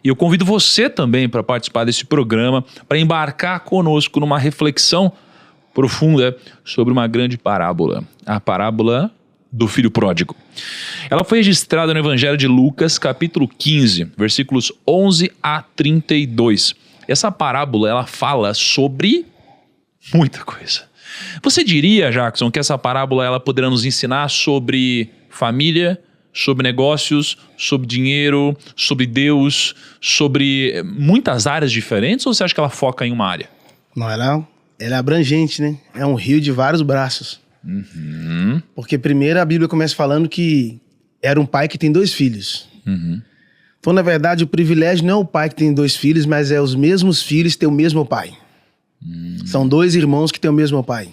E eu convido você também para participar desse programa, para embarcar conosco numa reflexão profunda sobre uma grande parábola. A parábola do filho pródigo. Ela foi registrada no Evangelho de Lucas, capítulo 15, versículos 11 a 32. Essa parábola, ela fala sobre muita coisa. Você diria, Jackson, que essa parábola ela poderá nos ensinar sobre família, sobre negócios, sobre dinheiro, sobre Deus, sobre muitas áreas diferentes, ou você acha que ela foca em uma área? Não, ela é abrangente, né? É um rio de vários braços. Uhum. Porque primeiro a Bíblia começa falando que era um pai que tem 2 filhos. Uhum. Então, na verdade, o privilégio não é o pai que tem 2 filhos, mas é os mesmos filhos que têm o mesmo pai. São 2 irmãos que têm o mesmo pai.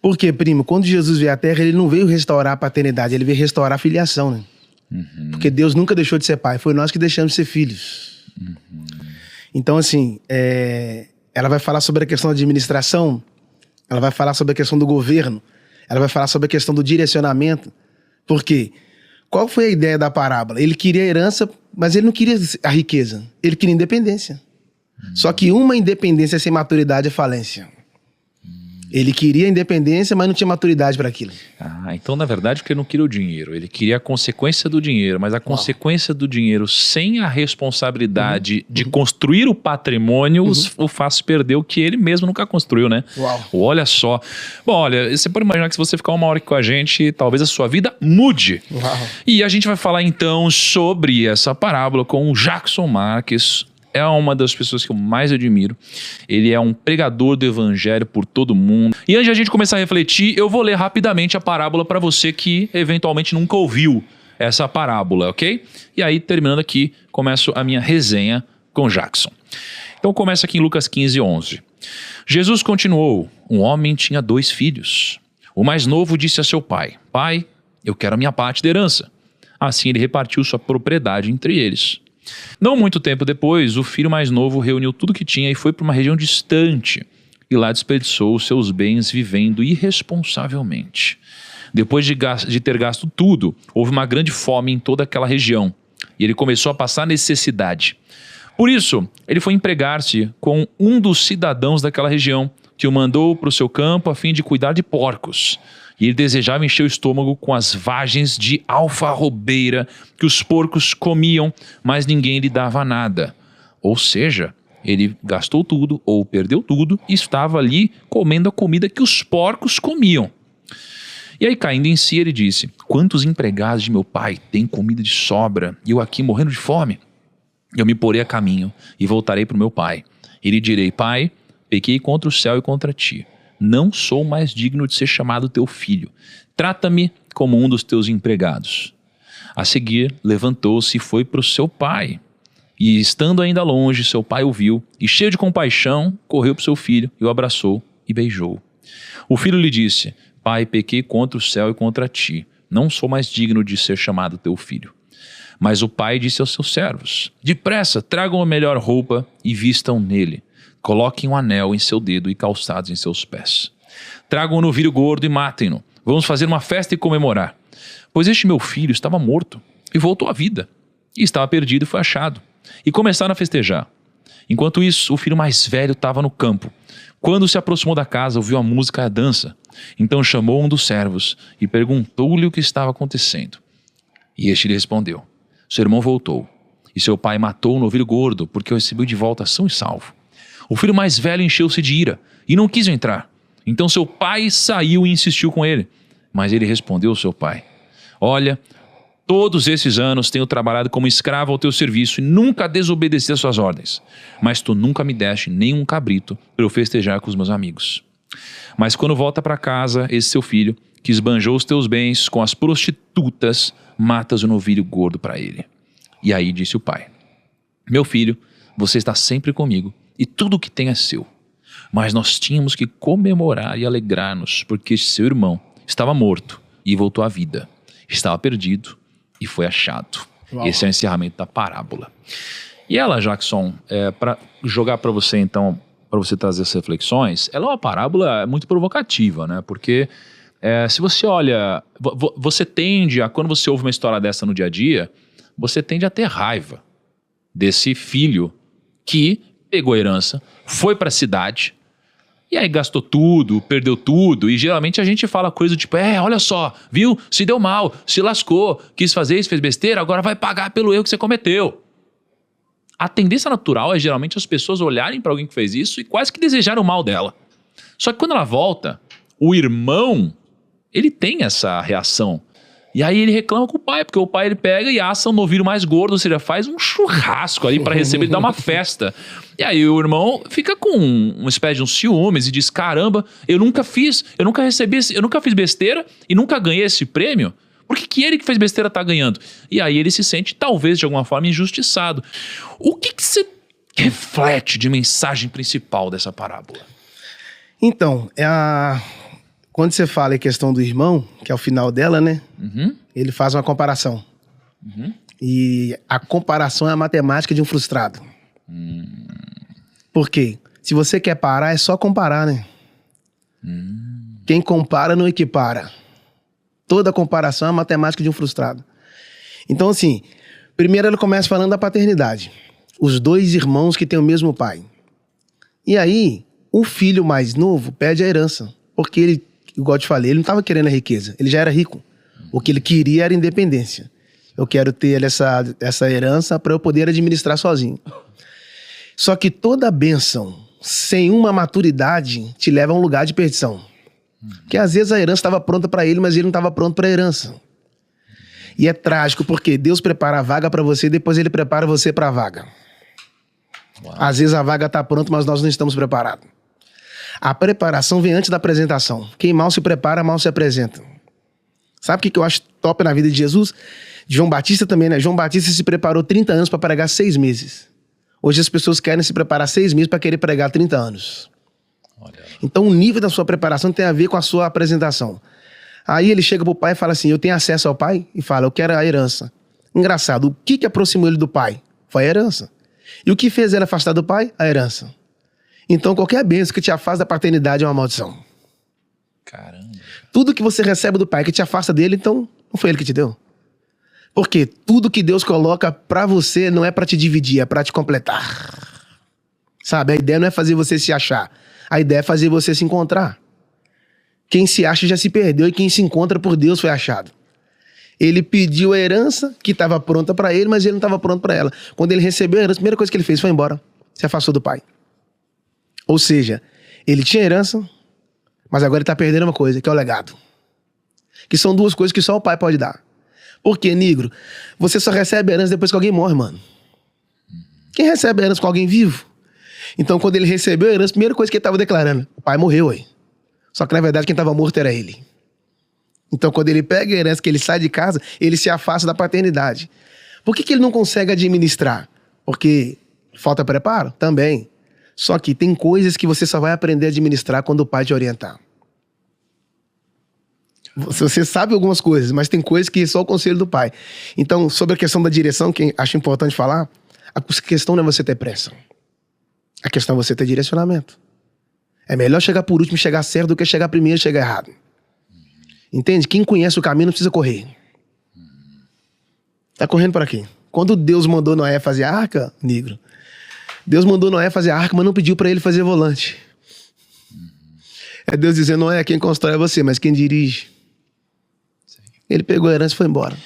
Por quê, primo? Quando Jesus veio à Terra, ele não veio restaurar a paternidade, ele veio restaurar a filiação, né? Uhum. Porque Deus nunca deixou de ser pai, foi nós que deixamos de ser filhos. Uhum. Então, assim, ela vai falar sobre a questão da administração, ela vai falar sobre a questão do governo, ela vai falar sobre a questão do direcionamento. Por quê? Qual foi a ideia da parábola? Ele queria a herança, mas ele não queria a riqueza, ele queria independência. Só que uma independência sem maturidade é falência. Ele queria independência, mas não tinha maturidade para aquilo. Então na verdade ele não queria o dinheiro, ele queria a consequência do dinheiro, mas a consequência do dinheiro sem a responsabilidade de construir o patrimônio o faz perder o que ele mesmo nunca construiu, né? Uau. Olha só. Bom, olha, você pode imaginar que se você ficar uma hora aqui com a gente, talvez a sua vida mude. Uau. E a gente vai falar então sobre essa parábola com o Jackson Marques. É uma das pessoas que eu mais admiro. Ele é um pregador do evangelho por todo mundo. E antes de a gente começar a refletir, eu vou ler rapidamente a parábola para você que eventualmente nunca ouviu essa parábola, ok? E aí, terminando aqui, começo a minha resenha com Jackson. Então começa aqui em Lucas 15, 11. Jesus continuou: um homem tinha 2 filhos. O mais novo disse a seu pai: pai, eu quero a minha parte da herança. Assim ele repartiu sua propriedade entre eles. Não muito tempo depois, o filho mais novo reuniu tudo que tinha e foi para uma região distante. E lá desperdiçou os seus bens vivendo irresponsavelmente. Depois de ter gasto tudo, houve uma grande fome em toda aquela região. E ele começou a passar necessidade. Por isso, ele foi empregar-se com um dos cidadãos daquela região, que o mandou para o seu campo a fim de cuidar de porcos. E ele desejava encher o estômago com as vagens de alfarrobeira que os porcos comiam, mas ninguém lhe dava nada. Ou seja, ele gastou tudo ou perdeu tudo e estava ali comendo a comida que os porcos comiam. E aí, caindo em si, ele disse: quantos empregados de meu pai têm comida de sobra e eu aqui morrendo de fome? Eu me porei a caminho e voltarei para o meu pai. E lhe direi: pai, pequei contra o céu e contra ti. Não sou mais digno de ser chamado teu filho. Trata-me como um dos teus empregados. A seguir, levantou-se e foi para o seu pai. E estando ainda longe, seu pai o viu e, cheio de compaixão, correu para o seu filho e o abraçou e beijou. O filho lhe disse: pai, pequei contra o céu e contra ti. Não sou mais digno de ser chamado teu filho. Mas o pai disse aos seus servos: depressa, tragam a melhor roupa e vistam nele. Coloquem um anel em seu dedo e calçados em seus pés. Tragam um novilho gordo e matem-no. Vamos fazer uma festa e comemorar. Pois este meu filho estava morto e voltou à vida. E estava perdido e foi achado. E começaram a festejar. Enquanto isso, o filho mais velho estava no campo. Quando se aproximou da casa, ouviu a música e a dança. Então chamou um dos servos e perguntou-lhe o que estava acontecendo. E este lhe respondeu: seu irmão voltou. E seu pai matou o novilho gordo porque o recebeu de volta são e salvo. O filho mais velho encheu-se de ira e não quis entrar. Então seu pai saiu e insistiu com ele. Mas ele respondeu ao seu pai: olha, todos esses anos tenho trabalhado como escravo ao teu serviço e nunca desobedeci às suas ordens. Mas tu nunca me deste nem um cabrito para eu festejar com os meus amigos. Mas quando volta para casa, esse seu filho, que esbanjou os teus bens com as prostitutas, matas o novilho gordo para ele. E aí disse o pai: meu filho, você está sempre comigo e tudo o que tem é seu. Mas nós tínhamos que comemorar e alegrar-nos, porque este seu irmão estava morto e voltou à vida. Estava perdido e foi achado. Uau. Esse é o encerramento da parábola. E ela, Jackson, para jogar para você então, para você trazer essas reflexões, ela é uma parábola muito provocativa, né? Porque se você olha, você tende a, quando você ouve uma história dessa no dia a dia, você tende a ter raiva desse filho que pegou a herança, foi para a cidade, e aí gastou tudo, perdeu tudo, e geralmente a gente fala coisa tipo, olha só, viu? Se deu mal, se lascou, quis fazer isso, fez besteira, agora vai pagar pelo erro que você cometeu. A tendência natural é geralmente as pessoas olharem para alguém que fez isso e quase que desejarem o mal dela. Só que quando ela volta, o irmão, ele tem essa reação. E aí ele reclama com o pai, porque o pai ele pega e assa um novilho mais gordo, ou seja, faz um churrasco ali para receber e dar uma festa. E aí o irmão fica com uma espécie de um ciúmes e diz, caramba, eu nunca fiz besteira e nunca ganhei esse prêmio. Por que ele que fez besteira tá ganhando? E aí ele se sente, talvez, de alguma forma, injustiçado. O que você reflete de mensagem principal dessa parábola? Então, quando você fala em questão do irmão, que é o final dela, né? Ele faz uma comparação. E a comparação é a matemática de um frustrado. Por quê? Se você quer parar, é só comparar, né? Quem compara não equipara. Toda comparação é a matemática de um frustrado. Então, assim, primeiro ele começa falando da paternidade. Os dois irmãos que têm o mesmo pai. E aí, o filho mais novo pede a herança. Porque ele, igual eu te falei, ele não estava querendo a riqueza. Ele já era rico. O que ele queria era independência. Eu quero ter essa herança para eu poder administrar sozinho. Só que toda bênção, sem uma maturidade, te leva a um lugar de perdição. Porque às vezes a herança estava pronta para ele, mas ele não estava pronto para a herança. E é trágico, porque Deus prepara a vaga para você e depois ele prepara você para a vaga. Uau. Às vezes a vaga está pronta, mas nós não estamos preparados. A preparação vem antes da apresentação. Quem mal se prepara, mal se apresenta. Sabe o que eu acho top na vida de Jesus? João Batista também, né? João Batista se preparou 30 anos para pregar 6 meses. Hoje as pessoas querem se preparar 6 meses para querer pregar 30 anos. Então o nível da sua preparação tem a ver com a sua apresentação. Aí ele chega pro pai e fala assim, eu tenho acesso ao pai? E fala, eu quero a herança. Engraçado, o que aproximou ele do pai? Foi a herança. E o que fez ele afastar do pai? A herança. Então qualquer bênção que te afasta da paternidade é uma maldição. Caramba. Tudo que você recebe do pai que te afasta dele, então não foi ele que te deu. Porque tudo que Deus coloca pra você não é pra te dividir, é pra te completar. Sabe, a ideia não é fazer você se achar. A ideia é fazer você se encontrar. Quem se acha já se perdeu e quem se encontra por Deus foi achado. Ele pediu a herança que estava pronta para ele, mas ele não estava pronto para ela. Quando ele recebeu a herança, a primeira coisa que ele fez foi ir embora. Se afastou do pai. Ou seja, ele tinha herança, mas agora ele está perdendo uma coisa, que é o legado. Que são 2 coisas que só o pai pode dar. Por quê, negro? Você só recebe a herança depois que alguém morre, mano. Quem recebe a herança com alguém vivo? Então, quando ele recebeu a herança, a primeira coisa que ele estava declarando, o pai morreu, ué. Só que, na verdade, quem estava morto era ele. Então, quando ele pega a herança, que ele sai de casa, ele se afasta da paternidade. Por que ele não consegue administrar? Porque falta preparo? Também. Só que tem coisas que você só vai aprender a administrar quando o pai te orientar. Você sabe algumas coisas, mas tem coisas que só o conselho do pai. Então, sobre a questão da direção, que acho importante falar, a questão não é você ter pressa. A questão é você ter direcionamento. É melhor chegar por último e chegar certo do que chegar primeiro e chegar errado. Entende? Quem conhece o caminho não precisa correr. Tá correndo para quê? Quando Deus mandou Noé fazer a arca, negro, Deus mandou Noé fazer a arca, mas não pediu para ele fazer volante. É Deus dizendo, Noé, quem constrói é você, mas quem dirige. Ele pegou a herança e foi embora.